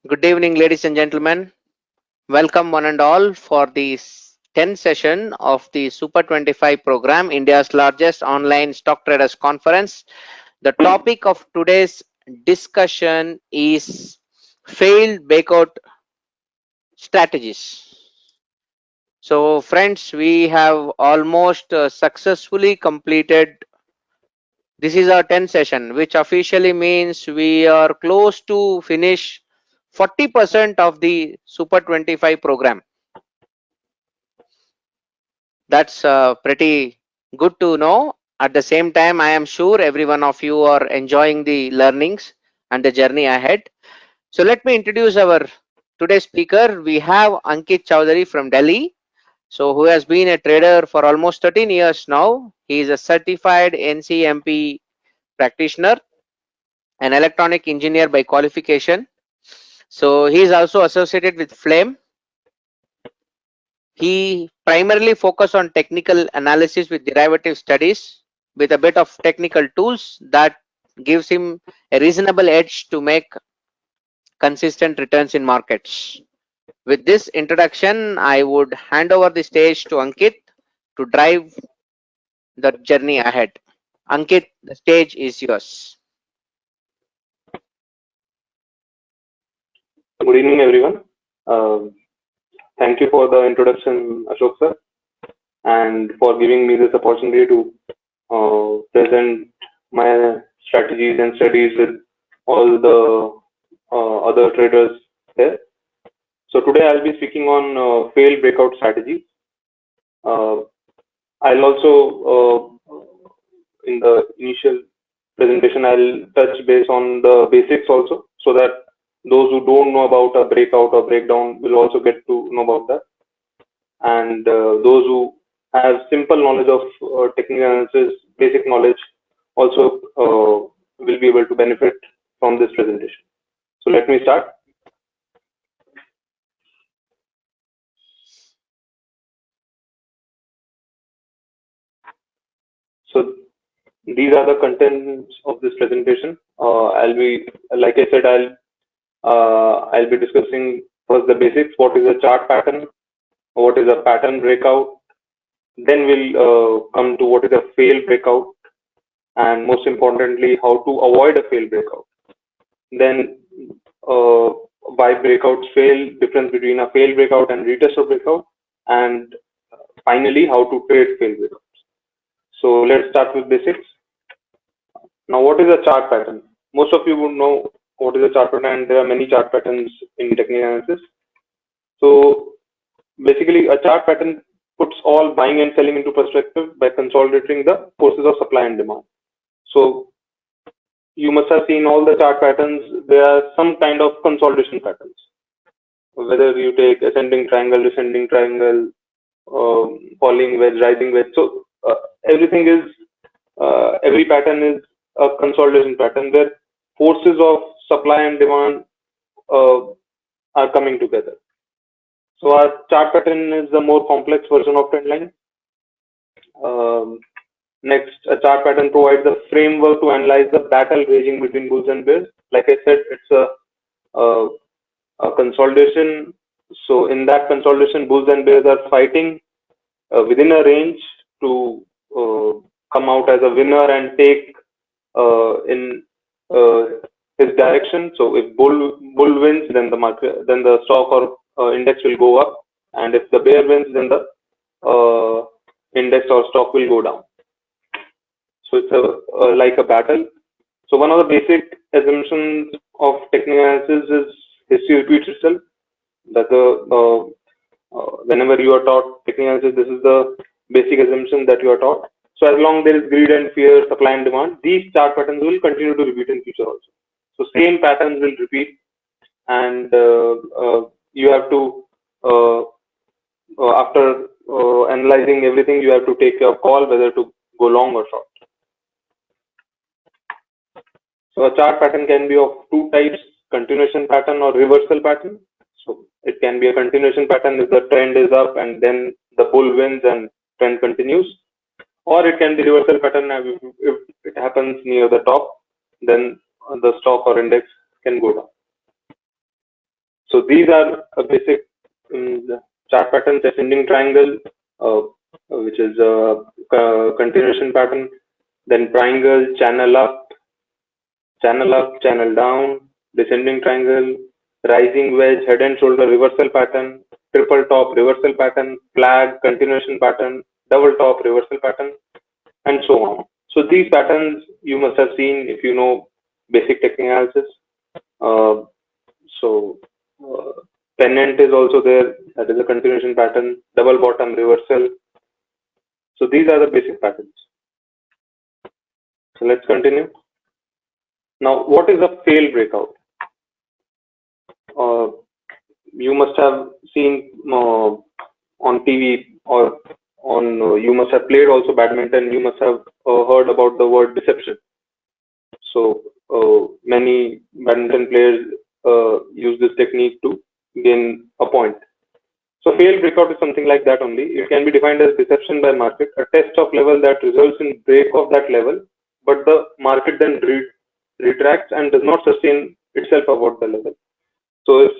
Good evening, ladies and gentlemen. Welcome one and all for the 10th session of the Super 25 program, India's largest online stock traders conference. The topic of today's discussion is failed breakout strategies. So, friends, we have almost successfully completed. This is our 10th session, which officially means we are close to finish 40% of the Super 25 program. That's pretty good to know. At the same time, I am sure every one of you are enjoying the learnings and the journey ahead. So let me introduce our today's speaker. We have Ankit Chaudhry from Delhi. So who has been a trader for almost 13 years now. He is a certified NCMP practitioner, an electronic engineer by qualification. So he is also associated with Flame. He primarily focused on technical analysis with derivative studies with a bit of technical tools that gives him a reasonable edge to make consistent returns in markets. With this introduction, I would hand over the stage to Ankit to drive the journey ahead. Ankit, the stage is yours. Good evening, everyone. Um Thank you for the introduction, Ashok sir, and for giving me this opportunity to present my strategies and studies with all the other traders here. So today I'll be speaking on failed breakout strategies. Uh, I'll also, in the initial presentation, I'll touch base on the basics also, so that those who don't know about a breakout or breakdown will also get to know about that. And those who have simple knowledge of technical analysis, basic knowledge, also will be able to benefit from this presentation. So let me start. So these are the contents of this presentation. I'll be, like I said, I'll be discussing first the basics. What is a chart pattern? What is a pattern breakout? Then we'll come to what is a failed breakout, and most importantly, how to avoid a failed breakout. Then uh, why breakouts fail, difference between a failed breakout and retest of breakout, and finally how to trade failed breakouts. So let's start with basics. Now, what is a chart pattern? Most of you would know what is a chart pattern, and there are many chart patterns in technical analysis. So basically, a chart pattern puts all buying and selling into perspective by consolidating the forces of supply and demand. So you must have seen all the chart patterns. There are some kind of consolidation patterns. Whether you take ascending triangle, descending triangle, falling wedge, rising wedge. So everything is every pattern is a consolidation pattern where forces of supply and demand uh, are coming together. So our chart pattern is the more complex version of trend line. Um, Next, a chart pattern provides a framework to analyze the battle raging between bulls and bears. Like I said, it's a, a consolidation. So in that consolidation, bulls and bears are fighting within a range to uh, come out as a winner and take in uh, his direction. So if bull wins, then the market, then the stock or index will go up, and if the bear wins, then the index or stock will go down. So it's like a battle. So one of the basic assumptions of technical analysis is history repeats itself. That whenever you are taught technical analysis, this is the basic assumption that you are taught. So as long there is greed and fear, supply and demand, these chart patterns will continue to repeat in future also. So same patterns will repeat, and you have to after analyzing everything, you have to take a call whether to go long or short. So a chart pattern can be of two types: continuation pattern or reversal pattern. So It can be a continuation pattern if the trend is up and then the bull wins and trend continues, or it can be reversal pattern if it happens near the top, then the stock or index can go down. So these are a basic the chart patterns: ascending triangle, uh, which is a continuation pattern, then triangle, channel down, descending triangle, rising wedge, head and shoulder reversal pattern, triple top reversal pattern, flag continuation pattern, double top reversal pattern, and so on. So these patterns you must have seen if you know basic technical analysis. Uh, so uh, pennant is also there. That is a continuation pattern. Double bottom reversal. So these are the basic patterns. So let's continue. Now, what is a failed breakout? Uh, you must have seen on TV or on you must have played also badminton. You must have heard about the word deception. So many badminton players use this technique to gain a point. So failed breakout is something like that only. It can be defined as deception by market, a test of level that results in break of that level, but the market then retracts and does not sustain itself above the level. So if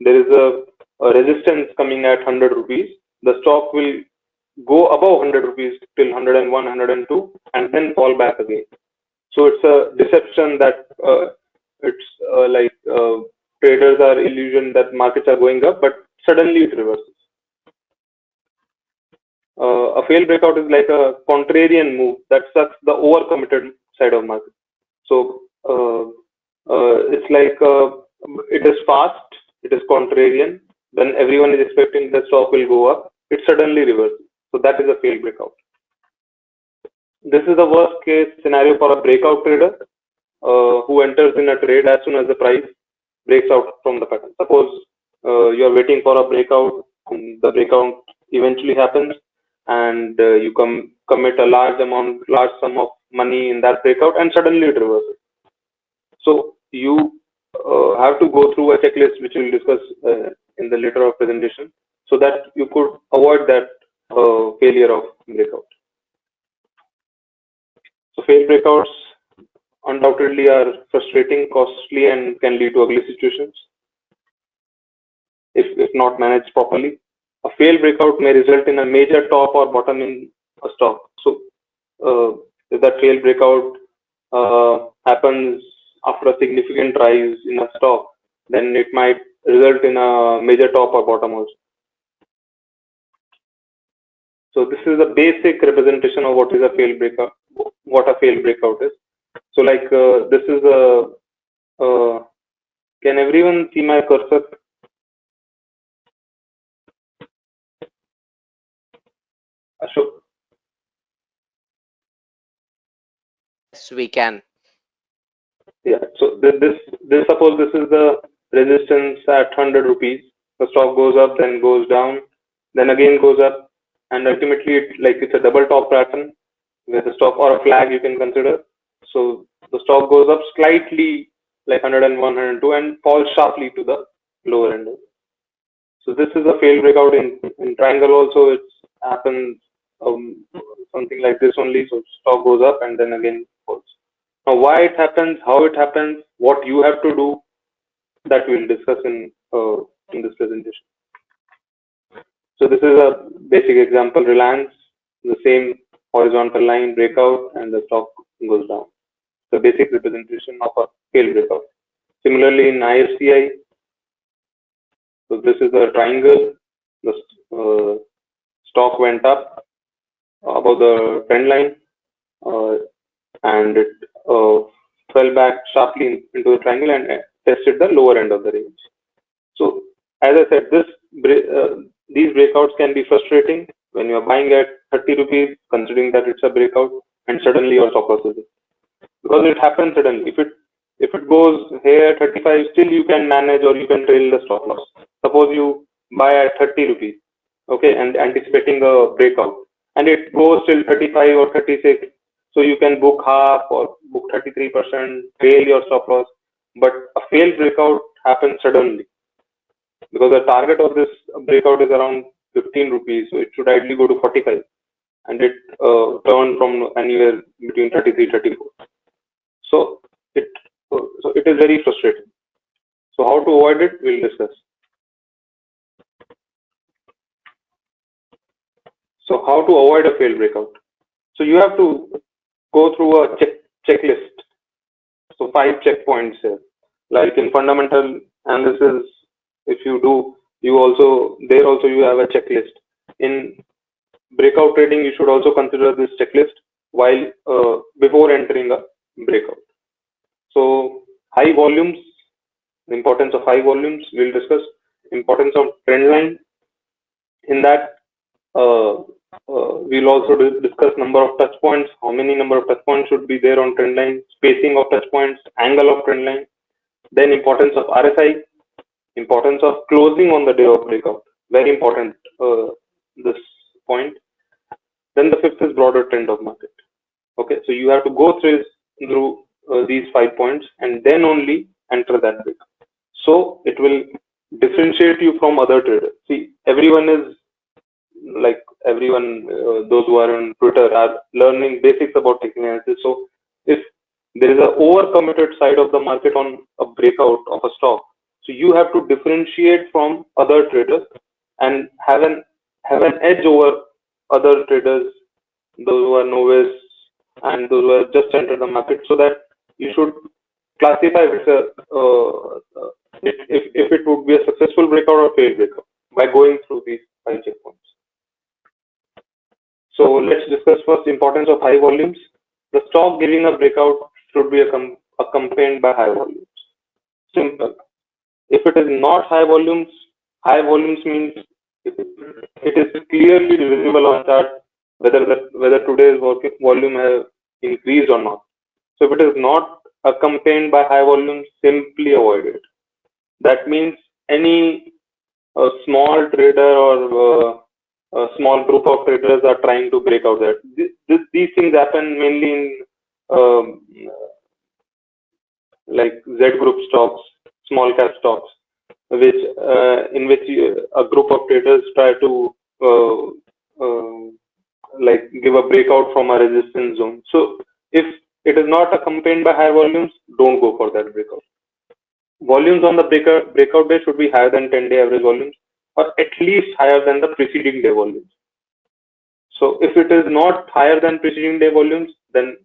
there is a resistance coming at 100 rupees, the stock will go above 100 rupees till 101, 102, and then fall back again. So it's a deception that it's like traders are illusion that markets are going up, but suddenly it reverses. A failed breakout is like a contrarian move that sucks the overcommitted side of market. So it's like it is fast, it is contrarian. When everyone is expecting the stock will go up, it suddenly reverses. So that is a failed breakout. This is the worst case scenario for a breakout trader who enters in a trade as soon as the price breaks out from the pattern. Suppose you are waiting for a breakout, and the breakout eventually happens, and you commit a large sum of money in that breakout, and suddenly it reverses. So you have to go through a checklist, which we'll discuss in the later of presentation, so that you could avoid that failure of breakout. So failed breakouts undoubtedly are frustrating, costly, and can lead to ugly situations if not managed properly. A failed breakout may result in a major top or bottom in a stock. So, if that failed breakout happens after a significant rise in a stock, then it might result in a major top or bottom also. So, this is a basic representation of what is a failed breakout, what a failed breakout is. So, like this is a can everyone see my cursor? Ashok? Yes, we can. Yeah. So this suppose this is the resistance at 100 rupees. The stock goes up, then goes down, then again goes up, and ultimately it's a double top pattern where the stock or a flag you can consider. So the stock goes up slightly like 101, 102 and falls sharply to the lower end. So this is a failed breakout in triangle also. It happens something like this only. So stock goes up and then again falls. Now, why it happens, how it happens, what you have to do, that we'll discuss in this presentation. So this is a basic example. Reliance, the same horizontal line breakout, and the stock goes down. The basic representation of a failed breakout. Similarly, in IFCI, so this is a triangle. The stock went up above the trend line, uh, and it fell back sharply into the triangle and tested the lower end of the range. So, as I said, these breakouts can be frustrating when you are buying at 30 rupees, considering that it's a breakout, and suddenly your stop loss is it. Because it happens suddenly. If it goes here 35, still you can manage or you can trail the stop loss. Suppose you buy at 30 rupees, okay, and anticipating a breakout, and it goes till 35 or 36, so you can book half or book 33%, trail your stop loss. But a failed breakout happens suddenly. because the target of this breakout is around 15 rupees, so it should ideally go to 45, and it turned from anywhere between 33, 34. So it so it is very frustrating. So how to avoid it, we'll discuss. So how to avoid a failed breakout? So you have to go through a checklist. So 5 checkpoints here. Like in fundamental analysis, if you do, you also there also you have a checklist. In breakout trading, you should also consider this checklist while before entering a breakout. So high volumes, the importance of high volumes, we'll discuss. Importance of trend line. In that, we'll also discuss number of touch points, how many number of touch points should be there on trend line, spacing of touch points, angle of trend line. Then importance of RSI, importance of closing on the day of breakout. Very important, this point. Then the fifth is broader trend of market. Okay, so you have to go through these 5 points and then only enter that breakout. So it will differentiate you from other traders. See, everyone is like everyone, those who are on Twitter are learning basics about technical analysis. So if there is a overcommitted side of the market on a breakout of a stock, so you have to differentiate from other traders and have an edge over other traders, those who are novice and those who have just entered the market, so that you should classify if it would be a successful breakout or failed breakout by going through these 5 checkpoints. So let's discuss first importance of high volumes. The stock giving a breakout should be accompanied by high volumes. Simple. If it is not high volumes means it is clearly visible on chart whether today's volume has increased or not. So if it is not accompanied by high volumes, simply avoid it. That means any small trader or a small group of traders are trying to break out that. These things happen mainly in like Z group stocks, small cap stocks, which in which a group of traders try to like give a breakout from a resistance zone. So if it is not accompanied by high volumes, don't go for that breakout. Volumes on the breakout day should be higher than 10-day average volumes, or at least higher than the preceding day volumes. So if it is not higher than preceding day volumes, then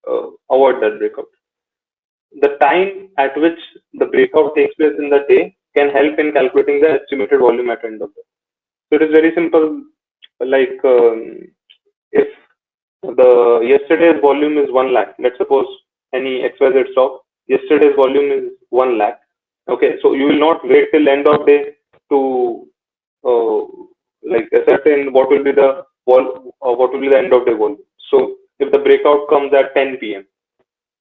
avoid that breakout. The time at which the breakout takes place in the day can help in calculating the estimated volume at the end of the day. So it is very simple. Like if the yesterday's volume is 1 lakh, let's suppose any XYZ stock, yesterday's volume is 1 lakh. Okay, so you will not wait till end of day to like ascertain what will be the what will be the end of day volume. So if the breakout comes at 10 p.m.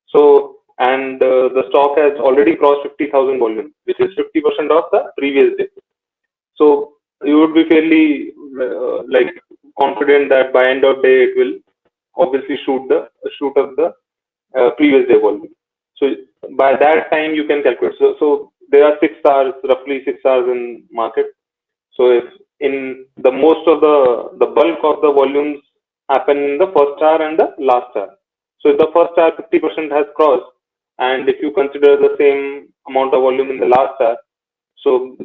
So and the stock has already crossed 50,000 volume, which is 50% of the previous day. So you would be fairly like confident that by end of day it will obviously shoot up the previous day volume. So by that time you can calculate. So there are 6 hours, roughly 6 hours in market. So if in the most of the bulk of the volumes happen in the first hour and the last hour. So if the first hour 50% has crossed, and if you consider the same amount of volume in the last hour, so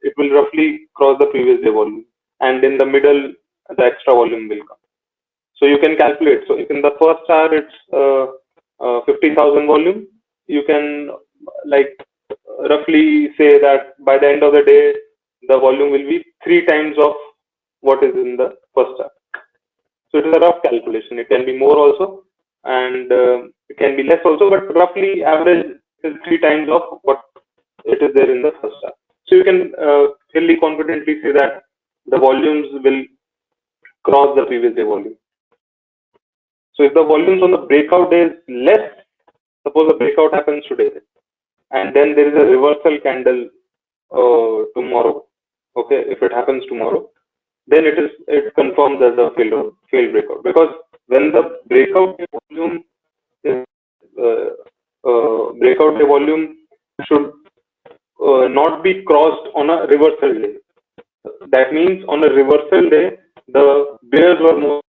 it will roughly cross the previous day volume, and in the middle the extra volume will come. So you can calculate. So if in the first hour it's 50,000 volume, you can like roughly say that by the end of the day the volume will be 3 times of what is in the first hour. So it is a rough calculation. It can be more also, and it can be less also, but roughly average is 3 times of what it is there in the first hour. So you can fairly confidently say that the volumes will cross the previous day volume. So if the volumes on the breakout day is less, suppose the breakout happens today, and then there is a reversal candle tomorrow. Okay, if it happens tomorrow, then it confirms as a failed breakout, because when the breakout day volume is breakout day volume should not be crossed on a reversal day. That means on a reversal day, the bears were more.